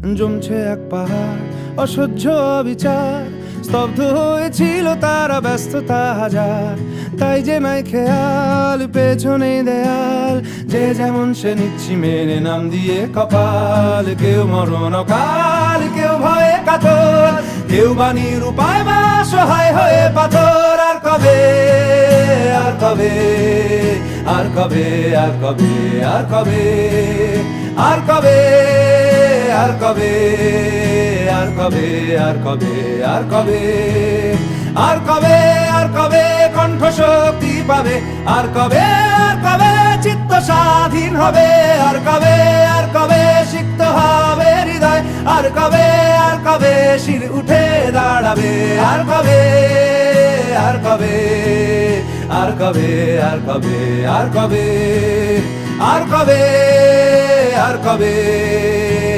জমছে এক পাহাড় অসহ্য বিচার, স্তব্ধ হয়েছিল তারা ব্যস্ততা হাজার। তাই যে নাই খেয়াল পেছনে দেয়াল, যে যেমন সে নিচ্ছি মেনে নাম দিয়ে কপাল। কেউ মরণ অকাল, কেউ ভয়ে কাতর, কেউ বাণীর উপায় বা সহায় হয়ে পাথর। আর কবে, আর কবে, আর কবে, আর কবে, আর কবে, আর কবে, আর কবে, আর কবে, আর কবে, আর কবে, আর কবে, আর কবে কণ্ঠ শক্তি পাবে? আর কবে, আর কবে চিত্ত স্বাধীন হবে? আর কবে, আর কবে সিক্ত হবে হৃদয়? আর কবে, আর কবে শির উঠে দাঁড়াবে? আর কবে, আর কবে, আর কবে, আর কবে, আর কবে, আর কবে, আর কবে।